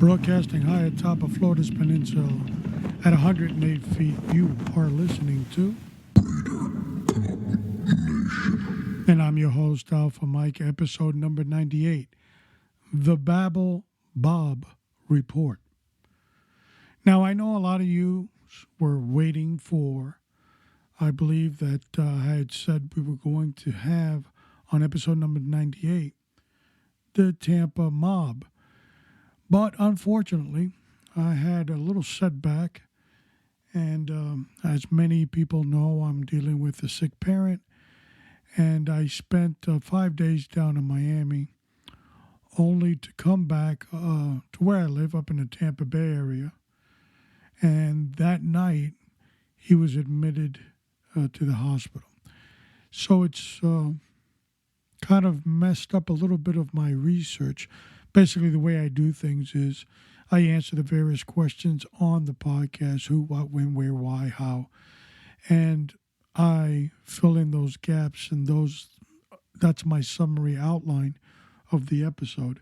Broadcasting high atop of Florida's peninsula at 108 feet, you are listening to... And I'm your host, Alpha Mike, episode number 98, The Babbling Bob Report. Now, I know a lot of you were waiting for, I believe that I had said we were going to have on episode number 98, the Tampa mob. But unfortunately, I had a little setback, and as many people know, I'm dealing with a sick parent, and I spent 5 days down in Miami, only to come back to where I live up in the Tampa Bay area, and that night, he was admitted to the hospital. So it's kind of messed up a little bit of my research. Basically, the way I do things is I answer the various questions on the podcast: who, what, when, where, why, how, and I fill in those gaps, and that's my summary outline of the episode.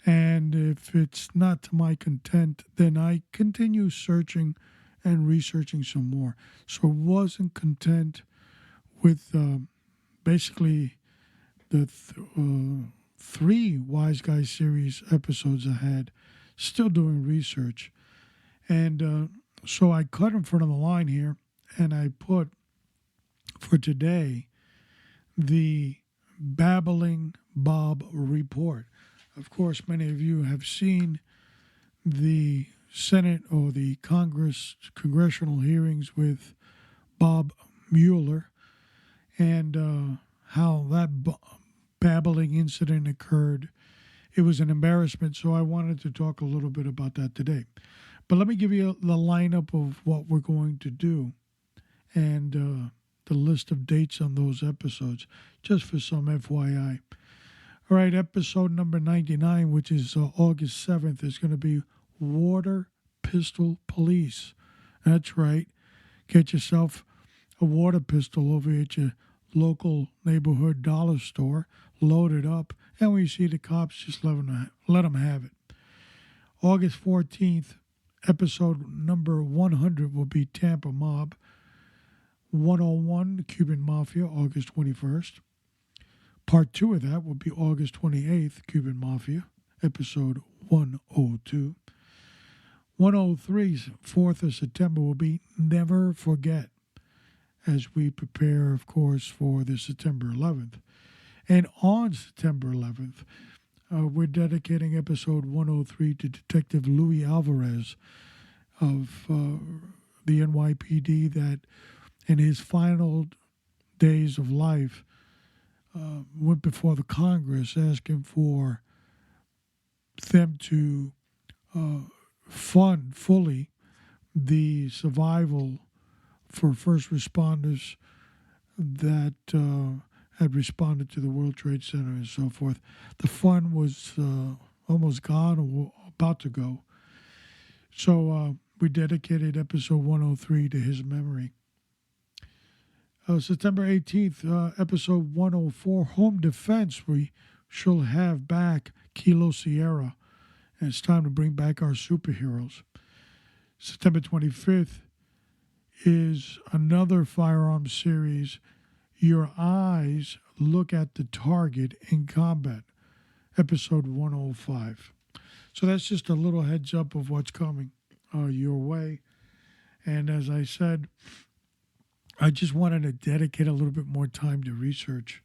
And if it's not to my content, then I continue searching and researching some more. So I wasn't content with basically the three Wise Guy series episodes I had, still doing research. And so I cut in front of the line here, and I put, for today, the Babbling Bob Report. Of course, many of you have seen the Senate or the congressional hearings with Bob Mueller, and how that babbling incident occurred. It was an embarrassment, so I wanted to talk a little bit about that today. But let me give you the lineup of what we're going to do, and the list of dates on those episodes, just for some FYI. All right, episode number 99, which is August 7th, is going to be Water Pistol Police. That's right. Get yourself a water pistol over at your local neighborhood dollar store, load it up, and when you see the cops, just let them have it. August 14th, episode number 100 will be Tampa Mob. 101, Cuban Mafia, August 21st. Part 2 of that will be August 28th, Cuban Mafia, episode 102. 103, 4th of September, will be Never Forget, as we prepare, of course, for the September 11th. And on September 11th, we're dedicating episode 103 to Detective Louis Alvarez of the NYPD, that in his final days of life went before the Congress asking for them to fund fully the survival for first responders that had responded to the World Trade Center and so forth. The fund was almost gone or about to go. So we dedicated episode 103 to his memory. September 18th, episode 104, Home Defense. We shall have back Kilo Sierra, and it's time to bring back our superheroes. September 25th is another firearms series, Your Eyes Look at the Target in Combat, episode 105. So that's just a little heads up of what's coming your way. And as I said, I just wanted to dedicate a little bit more time to research,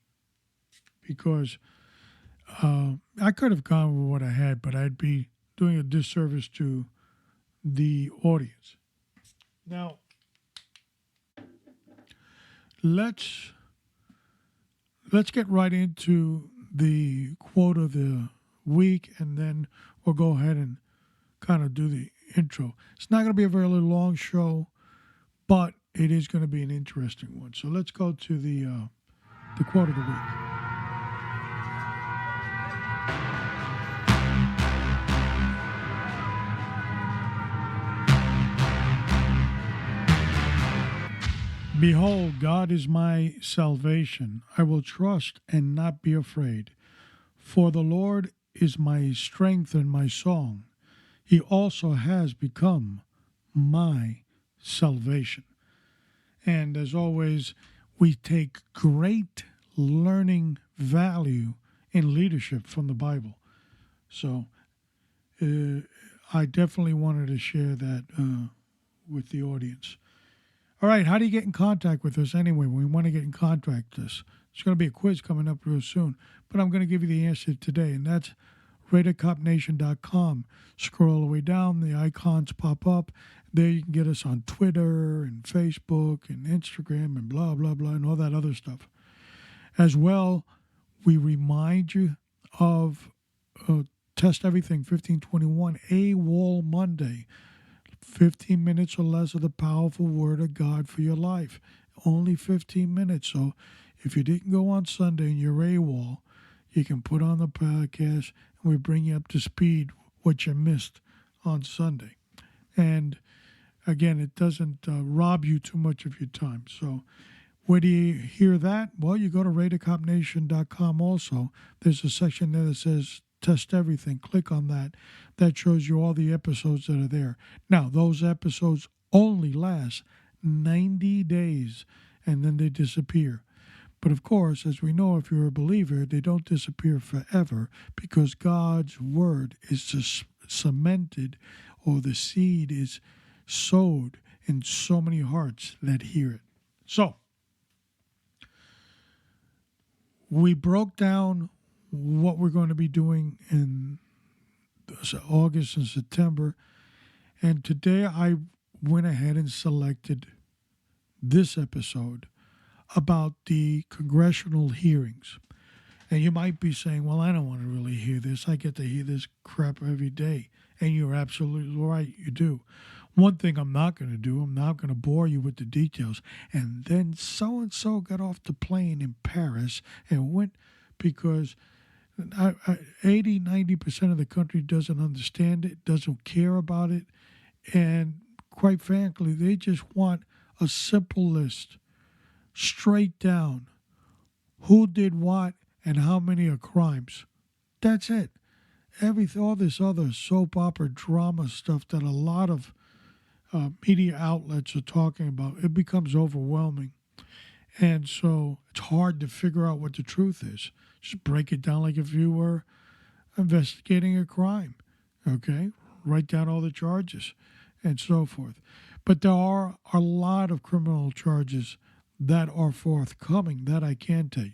because I could have gone with what I had, but I'd be doing a disservice to the audience. Now, let's get right into the quote of the week, and then we'll go ahead and kind of do the intro. It's not going to be a very long show, but it is going to be an interesting one. So let's go to the quote of the week. Behold, God is my salvation. I will trust and not be afraid. For the Lord is my strength and my song. He also has become my salvation. And as always, we take great learning value in leadership from the Bible. So I definitely wanted to share that with the audience. All right, how do you get in contact with us anyway? We want to get in contact with us. There's going to be a quiz coming up real soon, but I'm going to give you the answer today, and that's RadarCopNation.com. Scroll all the way down, the icons pop up. There you can get us on Twitter and Facebook and Instagram and blah, blah, blah, and all that other stuff. As well, we remind you of Test Everything 1521, AWOL Monday. 15 minutes or less of the powerful Word of God for your life. Only 15 minutes. So if you didn't go on Sunday and you're AWOL, you can put on the podcast and we bring you up to speed what you missed on Sunday. And again, it doesn't rob you too much of your time. So where do you hear that? Well, you go to RadarCopNation.com also. There's a section there that says Test Everything. Click on that. That shows you all the episodes that are there. Now, those episodes only last 90 days, and then they disappear. But of course, as we know, if you're a believer, they don't disappear forever because God's Word is just cemented, or the seed is sowed in so many hearts that hear it. So, we broke down what we're going to be doing in August and September. And today I went ahead and selected this episode about the congressional hearings. And you might be saying, well, I don't want to really hear this. I get to hear this crap every day. And you're absolutely right, you do. One thing I'm not going to do, I'm not going to bore you with the details. And then so-and-so got off the plane in Paris and went because 80-90% of the country doesn't understand it, doesn't care about it, and quite frankly, they just want a simple list, straight down, who did what and how many are crimes. That's it. All this other soap opera drama stuff that a lot of media outlets are talking about, it becomes overwhelming. And so it's hard to figure out what the truth is. Just break it down like if you were investigating a crime, okay? Write down all the charges and so forth. But there are a lot of criminal charges that are forthcoming, that I can tell you.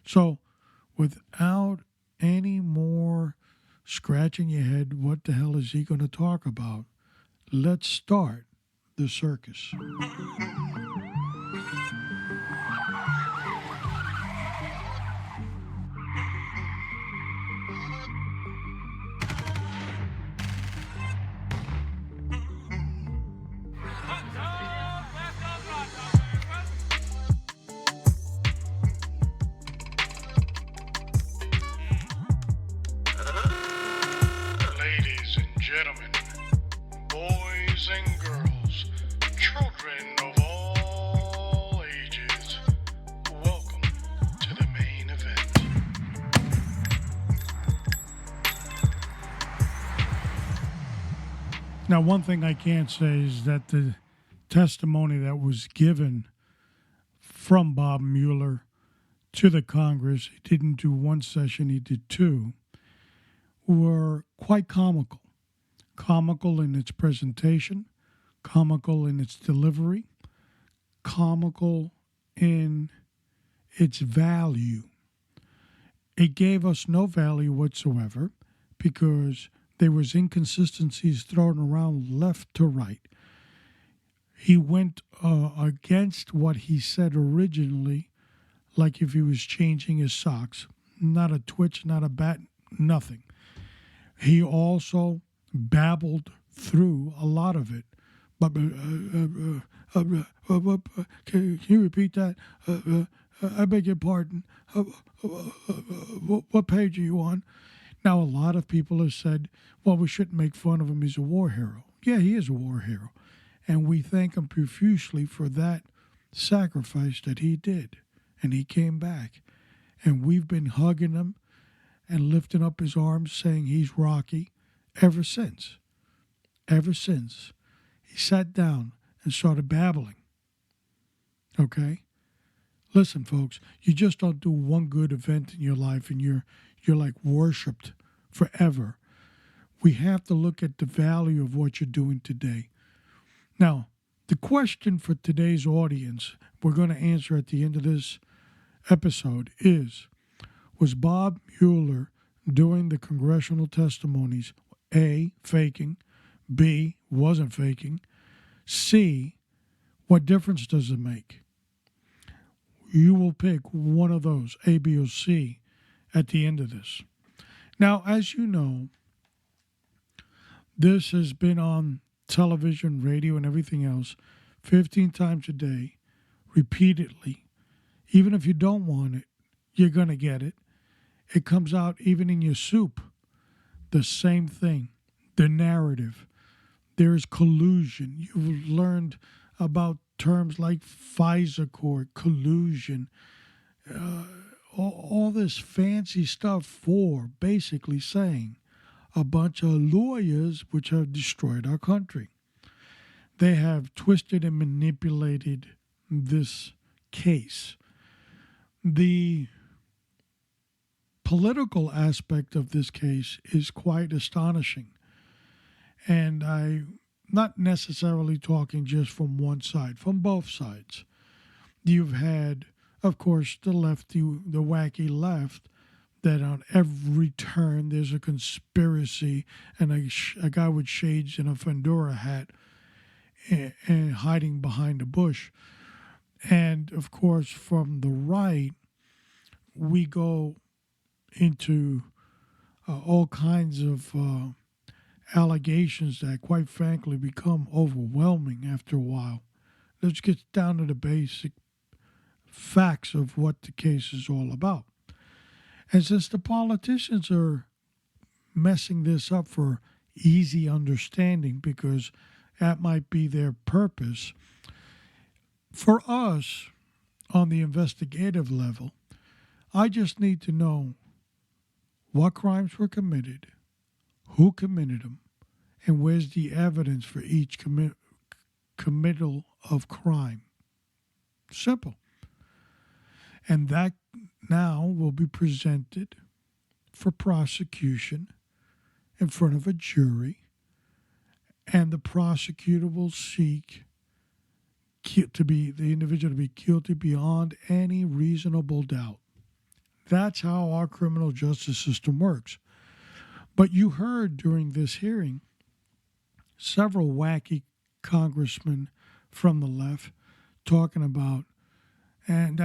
So without any more scratching your head, what the hell is he going to talk about? Let's start the circus. Ladies and gentlemen, boys and girls, children of all ages, welcome to the main event. Now, one thing I can say is that the testimony that was given from Bob Mueller to the Congress, he didn't do one session, he did two, were quite comical. Comical in its presentation, comical in its delivery, comical in its value. It gave us no value whatsoever because there was inconsistencies thrown around left to right. He went against what he said originally, like if he was changing his socks. Not a twitch, not a bat, nothing. He also babbled through a lot of it. But can you repeat that? I beg your pardon. What page are you on? Now, a lot of people have said, well, we shouldn't make fun of him. He's a war hero. Yeah, he is a war hero. And we thank him profusely for that sacrifice that he did. And he came back. And we've been hugging him and lifting up his arms, saying he's Rocky. ever since. Ever since he sat down and started babbling. Okay? Listen, folks, you just don't do one good event in your life and you're like worshipped forever. We have to look at the value of what you're doing today. Now, the question for today's audience, we're going to answer at the end of this episode, is, was Bob Mueller doing the congressional testimonies, A, faking, B, wasn't faking, C, what difference does it make? You will pick one of those, A, B, or C, at the end of this. Now, as you know, this has been on television, radio, and everything else 15 times a day, repeatedly. Even if you don't want it, you're going to get it. It comes out even in your soup. The same thing. The narrative. There is collusion. You've learned about terms like FISA court, collusion, all this fancy stuff for basically saying a bunch of lawyers which have destroyed our country. They have twisted and manipulated this case. The political aspect of this case is quite astonishing. And I'm not necessarily talking just from one side, from both sides. You've had, of course, the wacky left, that on every turn there's a conspiracy and a guy with shades and a fedora hat and hiding behind a bush. And, of course, from the right, we go into all kinds of allegations that, quite frankly, become overwhelming after a while. Let's get down to the basic facts of what the case is all about. And since the politicians are messing this up for easy understanding, because that might be their purpose, for us on the investigative level, I just need to know what crimes were committed, who committed them, and where's the evidence for each committal of crime. Simple. And that now will be presented for prosecution in front of a jury, and the prosecutor will seek the individual to be guilty beyond any reasonable doubt. That's how our criminal justice system works. But you heard during this hearing several wacky congressmen from the left talking about, and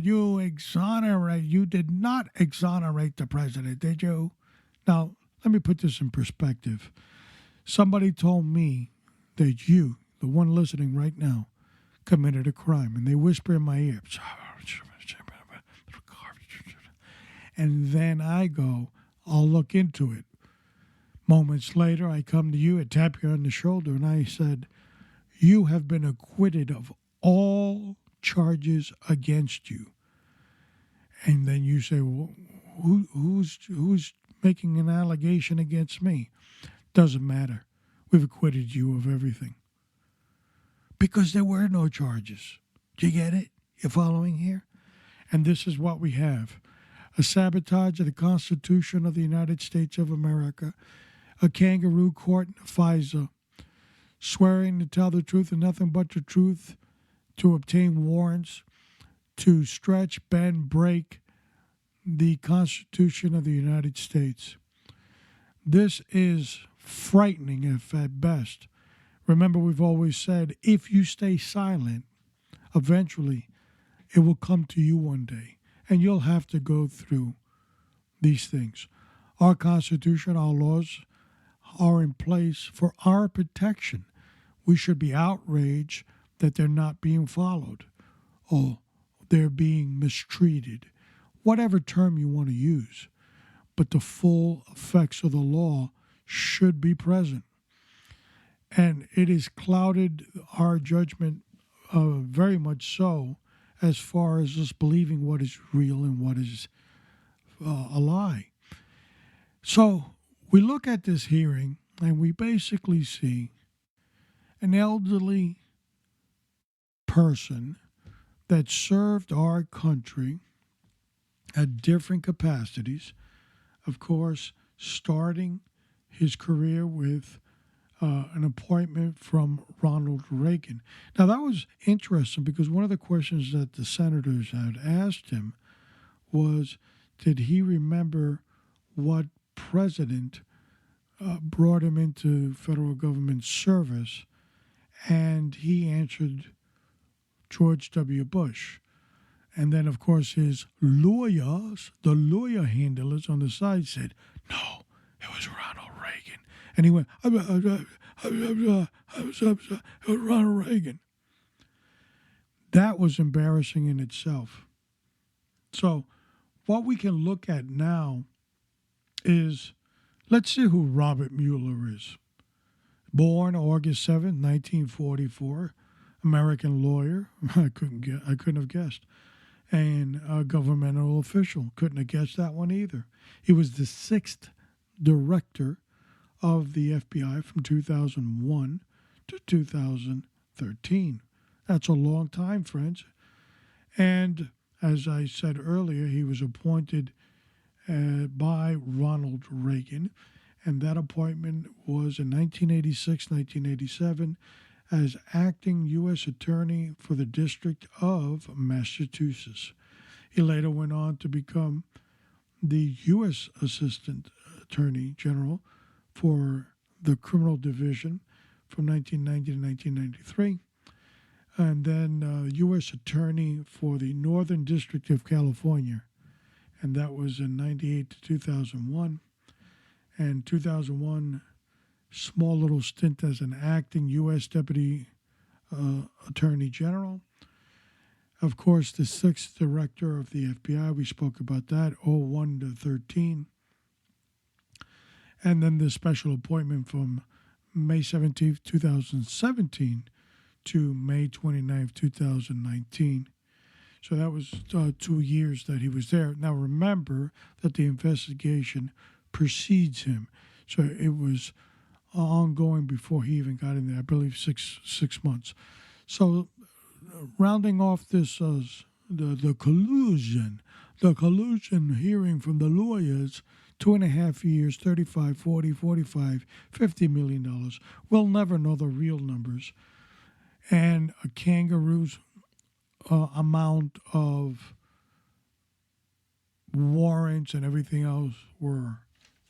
you did not exonerate the president, did you? Now, let me put this in perspective. Somebody told me that you, the one listening right now, committed a crime, and they whisper in my ear, and then I go, I'll look into it. Moments later, I come to you and tap you on the shoulder, and I said, you have been acquitted of all charges against you. And then you say, well, who's making an allegation against me? Doesn't matter. We've acquitted you of everything. Because there were no charges. Do you get it? You're following here? And this is what we have. A sabotage of the Constitution of the United States of America, a kangaroo court in FISA, swearing to tell the truth and nothing but the truth, to obtain warrants, to stretch, bend, break the Constitution of the United States. This is frightening at best. Remember, we've always said, if you stay silent, eventually it will come to you one day, and you'll have to go through these things. Our Constitution, our laws are in place for our protection. We should be outraged that they're not being followed or they're being mistreated, whatever term you want to use. But the full effects of the law should be present. And it has clouded our judgment very much so, as far as us believing what is real and what is a lie. So We look at this hearing and we basically see an elderly person that served our country at different capacities, of course, starting his career with an appointment from Ronald Reagan. Now, that was interesting because one of the questions that the senators had asked him was, did he remember what president brought him into federal government service? And he answered George W. Bush. And then, of course, his lawyers, the lawyer handlers on the side said, no, it was Ronald Reagan. And he went, it was Ronald Reagan. That was embarrassing in itself. So what we can look at now is, let's see who Robert Mueller is. Born August 7, 1944, American lawyer. I couldn't have guessed. And a governmental official. Couldn't have guessed that one either. He was the 6th director of the FBI from 2001 to 2013. That's a long time, friends. And as I said earlier, he was appointed by Ronald Reagan, and that appointment was in 1986, 1987, as acting U.S. Attorney for the District of Massachusetts. He later went on to become the U.S. Assistant Attorney General for the Criminal Division from 1990 to 1993, and then U.S. Attorney for the Northern District of California, and that was in 98 to 2001. And 2001, small little stint as an acting U.S. Deputy Attorney General. Of course, the 6th Director of the FBI, we spoke about that, 01 to 13. And then the special appointment from May 17th, 2017 to May 29th, 2019. So that was 2 years that he was there. Now remember that the investigation precedes him. So it was ongoing before he even got in there, I believe six months. So rounding off this, the collusion hearing from the lawyers, 2.5 years, 35, 40, 45, $50 million. We'll never know the real numbers. And a kangaroo's amount of warrants and everything else were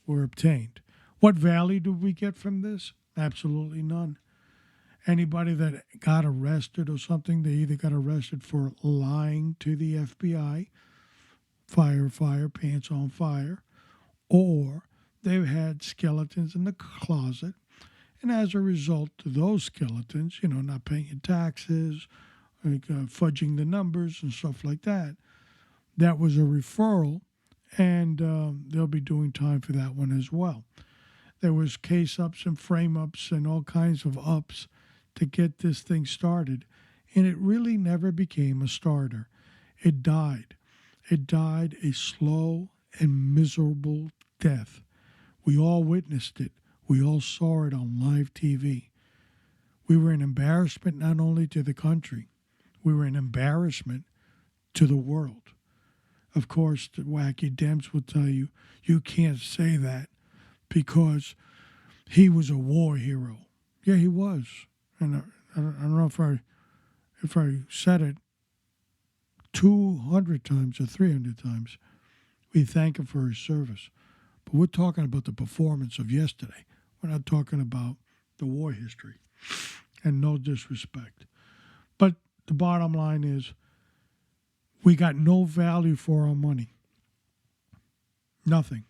obtained. What value did we get from this? Absolutely none. Anybody that got arrested or something, they either got arrested for lying to the FBI, fire, pants on fire, or they've had skeletons in the closet, and as a result of those skeletons, not paying taxes, like fudging the numbers and stuff like that, that was a referral, and they'll be doing time for that one as well. There was case ups and frame ups and all kinds of ups to get this thing started, and it really never became a starter. It died. It died a slow and miserable death. We all witnessed it. We all saw it on live TV. We were an embarrassment not only to the country, we were an embarrassment to the world. Of course, the wacky Dems will tell you, you can't say that because he was a war hero. Yeah, he was. And I don't know if I said it 200 times or 300 times. We thank him for his service. But we're talking about the performance of yesterday. We're not talking about the war history. And no disrespect. But the bottom line is we got no value for our money. Nothing.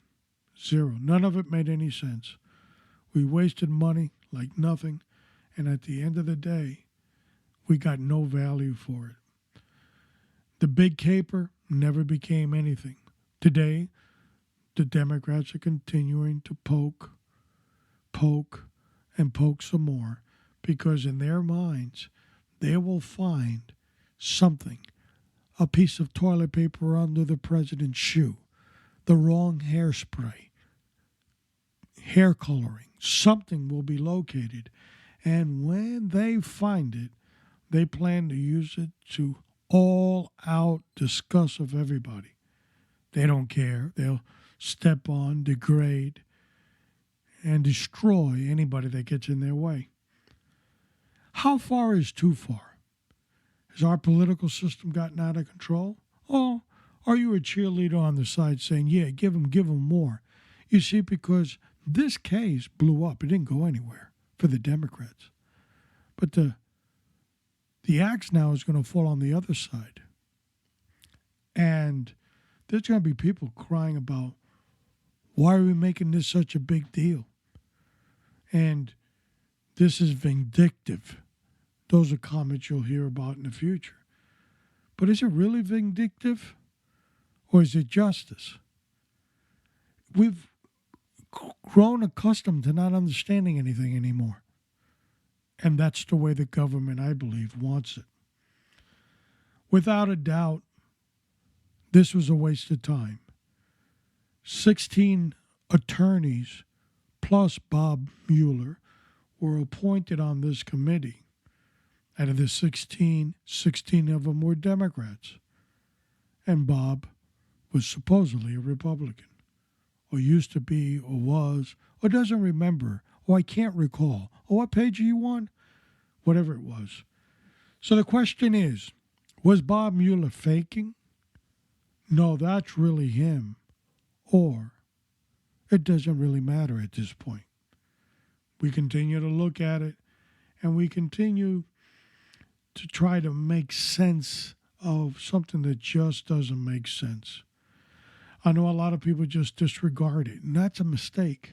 Zero. None of it made any sense. We wasted money like nothing. And at the end of the day, we got no value for it. The big caper never became anything. Today, the Democrats are continuing to poke, and poke some more because in their minds, they will find something, a piece of toilet paper under the president's shoe, the wrong hairspray, hair coloring. Something will be located. And when they find it, they plan to use it to all out disgust of everybody. They don't care. They'll step on, degrade, and destroy anybody that gets in their way. How far is too far? Has our political system gotten out of control? Or are you a cheerleader on the side saying, yeah, give them more? You see, because this case blew up. It didn't go anywhere for the Democrats. But the axe now is going to fall on the other side. And there's going to be people crying about, why are we making this such a big deal? And this is vindictive. Those are comments you'll hear about in the future. But is it really vindictive? Or is it justice? We've grown accustomed to not understanding anything anymore. And that's the way the government, I believe, wants it. Without a doubt, this was a waste of time. 16 attorneys plus Bob Mueller were appointed on this committee. Out of the 16 of them were Democrats. And Bob was supposedly a Republican, or used to be, or was, or doesn't remember, or I can't recall, or what page are you on? Whatever it was. So the question is, was Bob Mueller faking? No, that's really him. Or it doesn't really matter at this point. We continue to look at it, and we continue to try to make sense of something that just doesn't make sense. I know a lot of people just disregard it, and that's a mistake.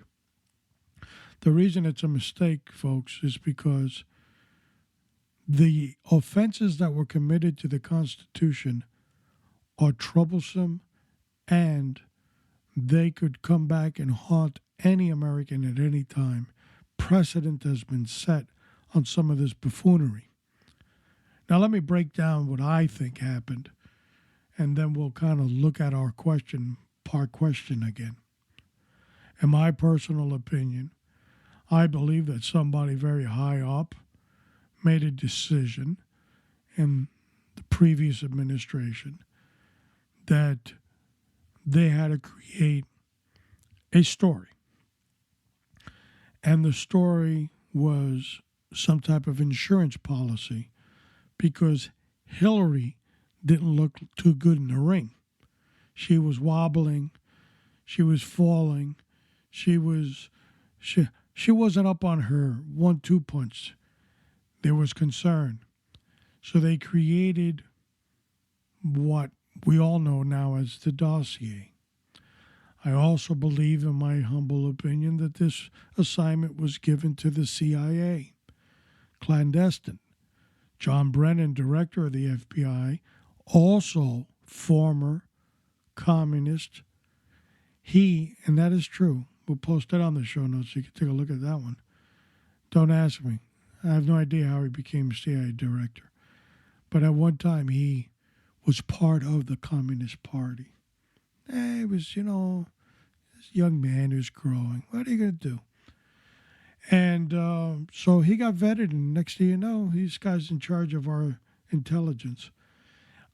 The reason it's a mistake, folks, is because the offenses that were committed to the Constitution are troublesome, and they could come back and haunt any American at any time. Precedent has been set on some of this buffoonery. Now, let me break down what I think happened, and then we'll kind of look at our question again. In my personal opinion, I believe that somebody very high up made a decision in the previous administration that they had to create a story. And the story was some type of insurance policy because Hillary didn't look too good in the ring. She was wobbling. She was falling. She wasn't up on her 1-2 punch. There was concern. So they created what we all know now as the dossier. I also believe, in my humble opinion, that this assignment was given to the CIA. Clandestine. John Brennan, director of the FBI, also former communist. He, and that is true, we'll post that on the show notes so you can take a look at that one. Don't ask me. I have no idea how he became CIA director. But at one time, he was part of the Communist Party. He was, this young man who's growing. What are you going to do? And so he got vetted, and next thing you know, this guy's in charge of our intelligence.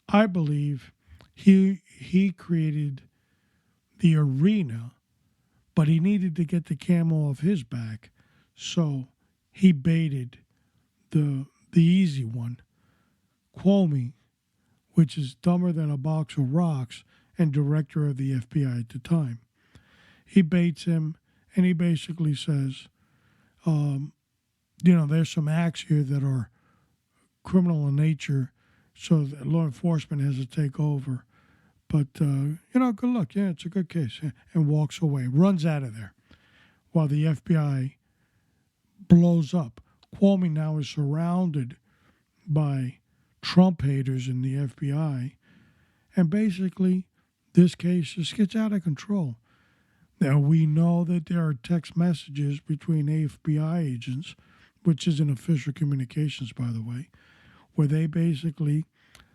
I believe he created the arena, but he needed to get the camo off his back, so he baited the easy one, Comey, which is dumber than a box of rocks, and director of the FBI at the time. He baits him, and he basically says, there's some acts here that are criminal in nature, so that law enforcement has to take over. But, good luck. Yeah, it's a good case. And walks away, runs out of there, while the FBI blows up. Comey now is surrounded by Trump haters in the FBI, and basically this case just gets out of control. Now, we know that there are text messages between FBI agents, which isn't official communications, by the way, where they basically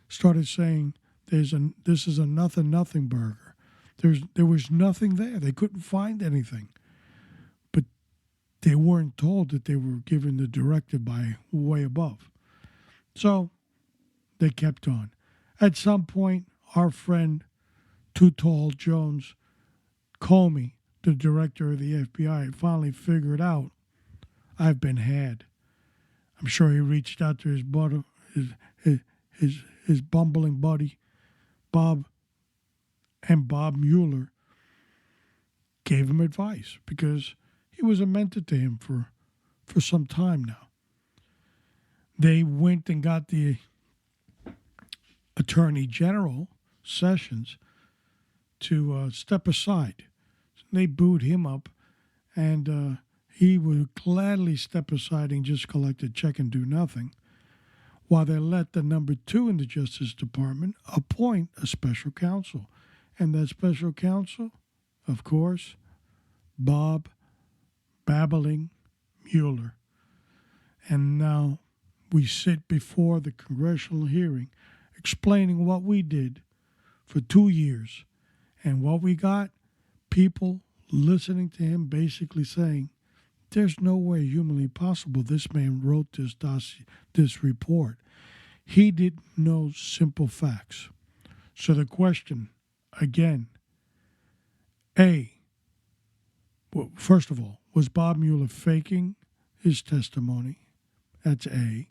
started saying this is a nothing burger. There was nothing there. They couldn't find anything. they weren't told that they were given the directive by way above. So they kept on. At some point, our friend Too Tall Jones Comey, the director of the FBI, finally figured out I've been had. I'm sure he reached out to his bumbling buddy, Bob Mueller, gave him advice because he was a mentor to him for some time now. They went and got the Attorney General, Sessions, to step aside. They booed him up, and he would gladly step aside and just collect a check and do nothing, while they let the number 2 in the Justice Department appoint a special counsel. And that special counsel, of course, Bob Babbling Mueller. And now we sit before the congressional hearing explaining what we did for 2 years. And what we got, people listening to him basically saying, there's no way humanly possible this man wrote this report. He didn't know simple facts. So the question, again, well, first of all, was Bob Mueller faking his testimony? That's A.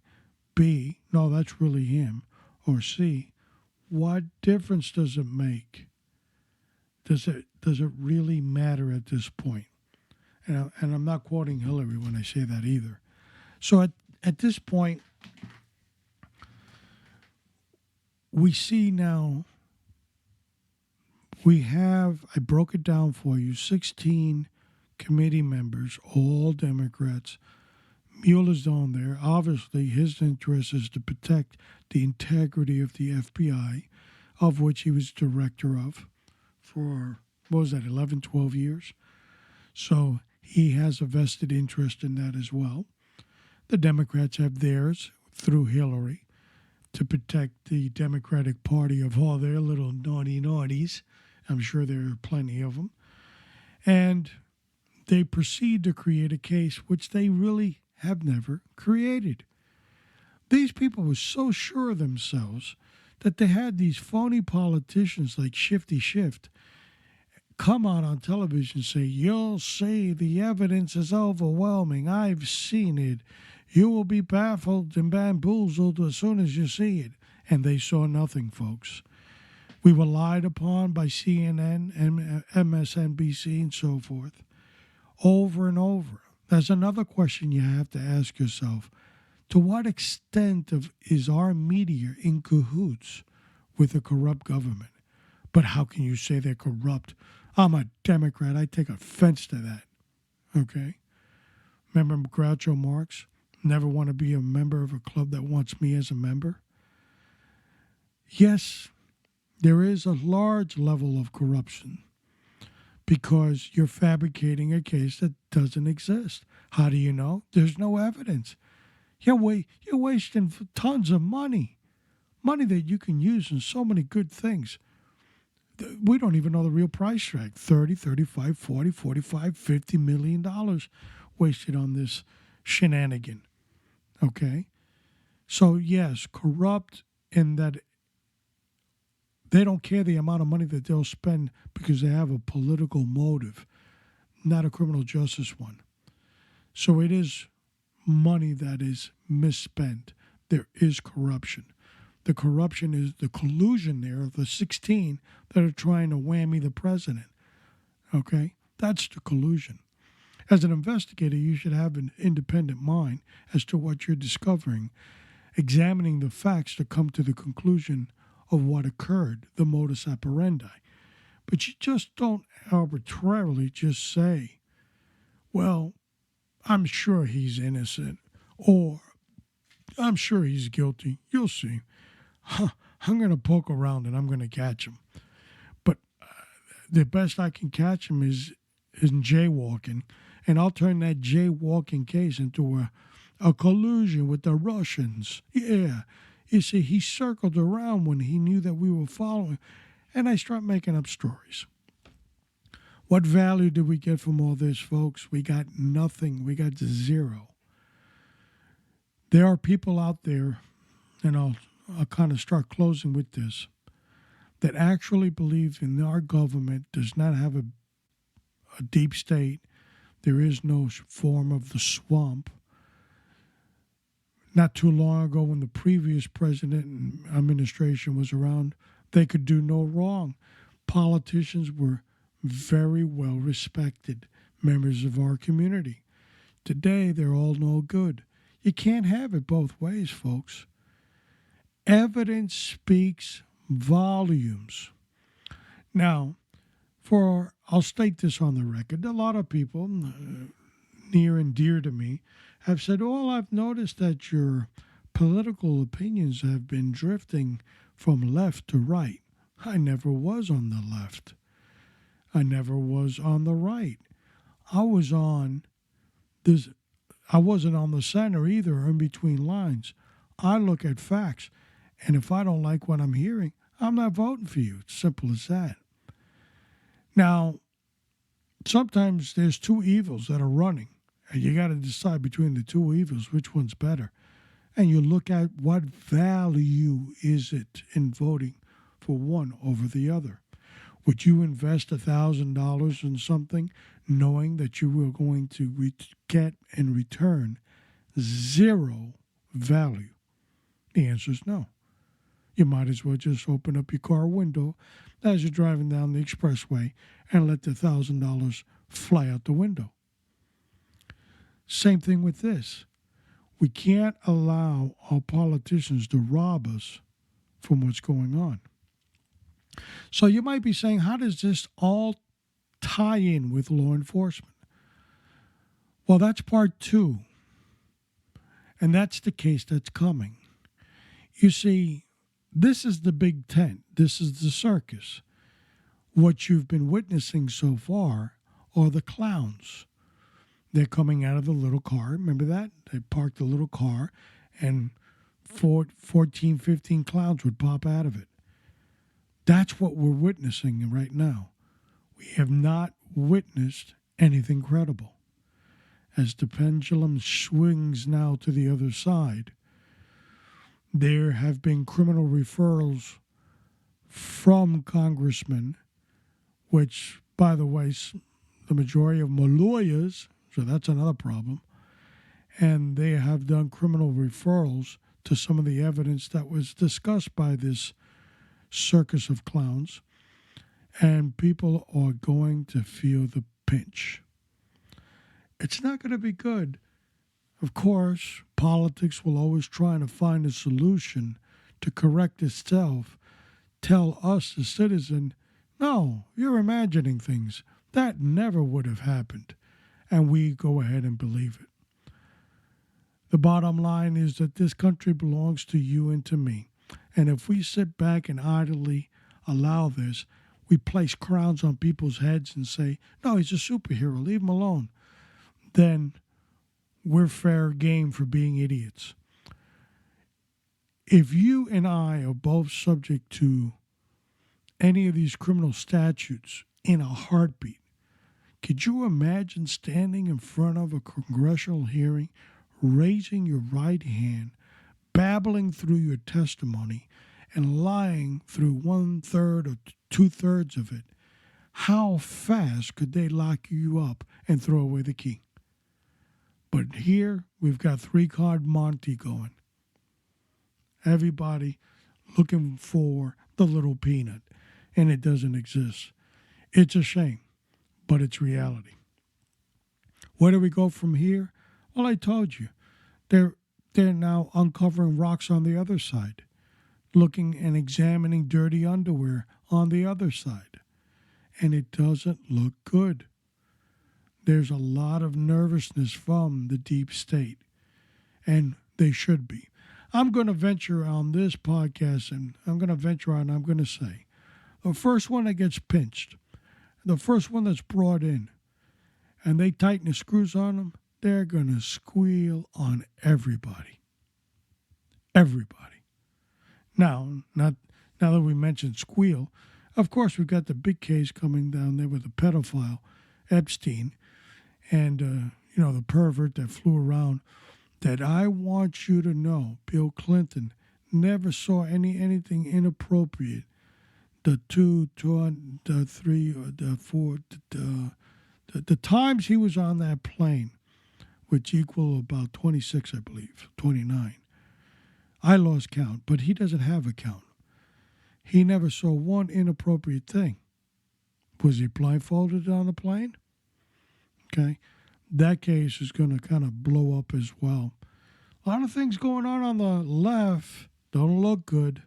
B, no, that's really him. Or C, what difference does it make? Does it really matter at this point? And I'm not quoting Hillary when I say that either. So at this point, we see now, I broke it down for you, 16 committee members, all Democrats. Mueller's on there. Obviously, his interest is to protect the integrity of the FBI, of which he was director of for, 11, 12 years. So he has a vested interest in that as well. The Democrats have theirs through Hillary to protect the Democratic Party of all their little naughty naughties. I'm sure there are plenty of them. And they proceed to create a case which they really have never created. These people were so sure of themselves that they had these phony politicians like Shifty Shift come out on television and say, you'll see the evidence is overwhelming. I've seen it. You will be baffled and bamboozled as soon as you see it. And they saw nothing, folks. We were lied upon by CNN and MSNBC and so forth over and over. There's another question you have to ask yourself. To what extent is our media in cahoots with a corrupt government? But how can you say they're corrupt? I'm a Democrat. I take offense to that. Okay? Remember Groucho Marx? Never want to be a member of a club that wants me as a member? Yes, there is a large level of corruption because you're fabricating a case that doesn't exist. How do you know? There's no evidence. You're wasting tons of money that you can use in so many good things. We don't even know the real price tag. 30, 35, 40, 45, $50 million wasted on this shenanigan. Okay? So, yes, corrupt in that they don't care the amount of money that they'll spend because they have a political motive, not a criminal justice one. So it is money that is misspent. There is corruption. The corruption is the collusion there of the 16 that are trying to whammy the president. Okay? That's the collusion. As an investigator, you should have an independent mind as to what you're discovering, examining the facts to come to the conclusion of what occurred, the modus operandi. But you just don't arbitrarily just say, well, I'm sure he's innocent, or I'm sure he's guilty. You'll see. I'm going to poke around and I'm going to catch him. But the best I can catch him is in jaywalking, and I'll turn that jaywalking case into a collusion with the Russians. Yeah. You see, he circled around when he knew that we were following, and I start making up stories. What value did we get from all this, folks? We got nothing. We got zero. There are people out there, and I'll kind of start closing with this, that actually believe in our government does not have a deep state. There is no form of the swamp. Not too long ago, when the previous president and administration was around, they could do no wrong. Politicians were very well respected members of our community. Today, they're all no good. You can't have it both ways, folks. Evidence speaks volumes. Now, I'll state this on the record. A lot of people near and dear to me have said, "Oh, I've noticed that your political opinions have been drifting from left to right." I never was on the left. I never was on the right. I wasn't on the center either, or in between lines. I look at facts, and if I don't like what I'm hearing, I'm not voting for you. It's simple as that. Now, sometimes there's two evils that are running, and you got to decide between the two evils which one's better. And you look at what value is it in voting for one over the other. Would you invest $1,000 in something knowing that you were going to get in return zero value? The answer is no. You might as well just open up your car window as you're driving down the expressway and let the $1,000 fly out the window. Same thing with this. We can't allow our politicians to rob us from what's going on. So you might be saying, how does this all tie in with law enforcement? Well, that's part two. And that's the case that's coming. You see, this is the big tent. This is the circus. What you've been witnessing so far are the clowns. They're coming out of the little car. Remember that? They parked the little car, and 14, 15 clowns would pop out of it. That's what we're witnessing right now. We have not witnessed anything credible. As the pendulum swings now to the other side, there have been criminal referrals from congressmen, which, by the way, the majority of them are lawyers, so that's another problem. And they have done criminal referrals to some of the evidence that was discussed by this circus of clowns. And people are going to feel the pinch. It's not going to be good. Of course, politics will always try to find a solution to correct itself. Tell us, the citizen, no, you're imagining things. That never would have happened. And we go ahead and believe it. The bottom line is that this country belongs to you and to me. And if we sit back and idly allow this, we place crowns on people's heads and say, no, he's a superhero, leave him alone, then we're fair game for being idiots. If you and I are both subject to any of these criminal statutes in a heartbeat, could you imagine standing in front of a congressional hearing, raising your right hand, babbling through your testimony, and lying through 1/3 or 2/3 of it? How fast could they lock you up and throw away the key? But here we've got 3-card Monty going. Everybody looking for the little peanut, and it doesn't exist. It's a shame, but it's reality. Where do we go from here? Well, I told you. They're now uncovering rocks on the other side, looking and examining dirty underwear on the other side. And it doesn't look good. There's a lot of nervousness from the deep state, and they should be. I'm going to venture on this podcast, and I'm going to say, the first one that gets pinched, the first one that's brought in, and they tighten the screws on them, they're going to squeal on everybody. Everybody. Now that we mentioned squeal, Of course, we've got the big case coming down there with the pedophile, Epstein, and, the pervert that flew around. That I want you to know, Bill Clinton never saw anything inappropriate. The times he was on that plane, which equal about 26, I believe, 29. I lost count, but he doesn't have a count. He never saw one inappropriate thing. Was he blindfolded on the plane? Okay. That case is going to kind of blow up as well. A lot of things going on the left don't look good.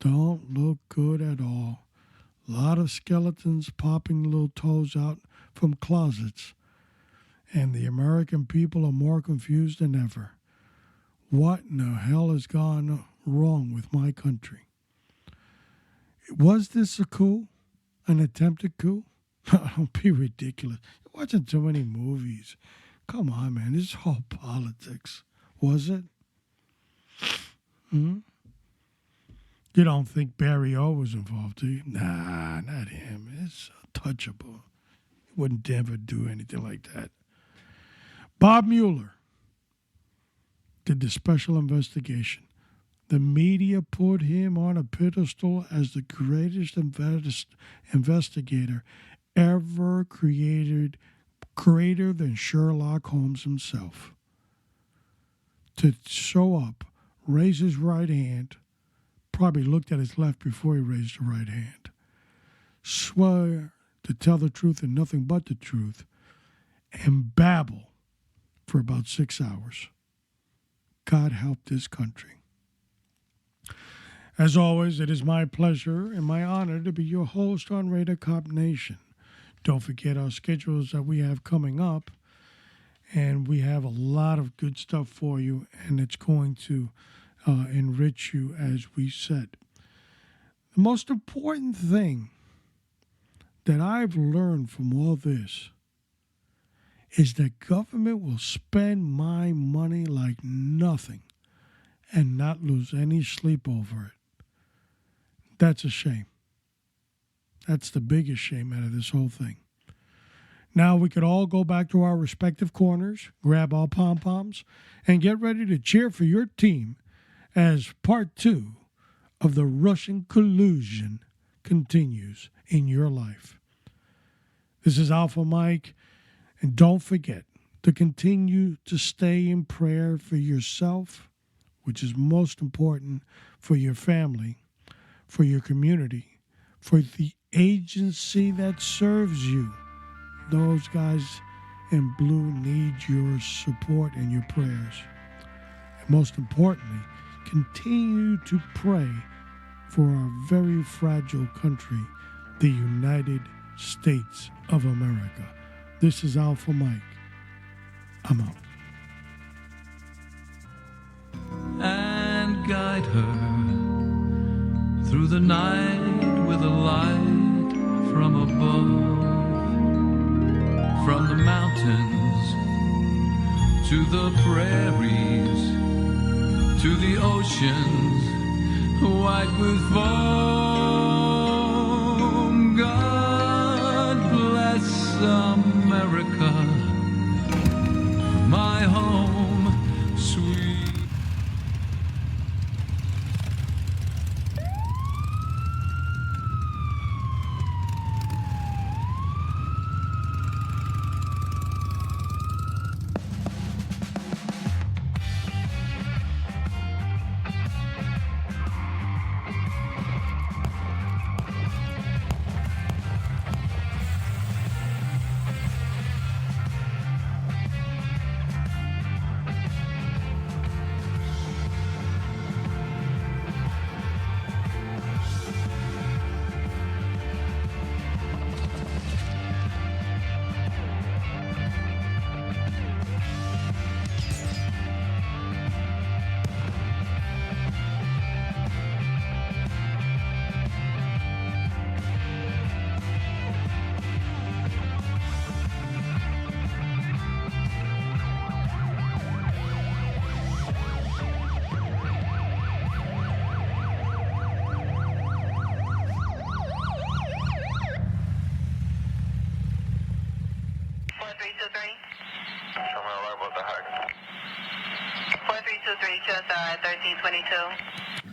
Don't look good at all. A lot of skeletons popping little toes out from closets. And the American people are more confused than ever. What in the hell has gone wrong with my country? Was this a coup? An attempted coup? Don't be ridiculous. You're watching too many movies. Come on, man. This is all politics. Was it? You don't think Barry O was involved, do you? Nah, not him. It's untouchable. He wouldn't ever do anything like that. Bob Mueller did the special investigation. The media put him on a pedestal as the greatest investigator ever created, greater than Sherlock Holmes himself. To show up, raise his right hand, probably looked at his left before he raised the right hand, swear to tell the truth and nothing but the truth, and babble for about 6 hours. God help this country. As always, it is my pleasure and my honor to be your host on Raider Cop Nation. Don't forget our schedules that we have coming up, and we have a lot of good stuff for you, and it's going to enrich you, as we said. The most important thing that I've learned from all this is that government will spend my money like nothing and not lose any sleep over it. That's a shame. That's the biggest shame out of this whole thing. Now we could all go back to our respective corners, grab our pom-poms, and get ready to cheer for your team as part 2 of the Russian collusion continues in your life. This is Alpha Mike, and don't forget to continue to stay in prayer for yourself, which is most important, for your family, for your community, for the agency that serves you. Those guys in blue need your support and your prayers. And most importantly, continue to pray for our very fragile country, the United States of America. This is Alpha Mike. I'm out. And guide her through the night with a light from above. From the mountains to the prairies to the oceans white with foam. God bless America, my home, sweet. 4323. Show me a live, what the heck? 4323, QSR 1322.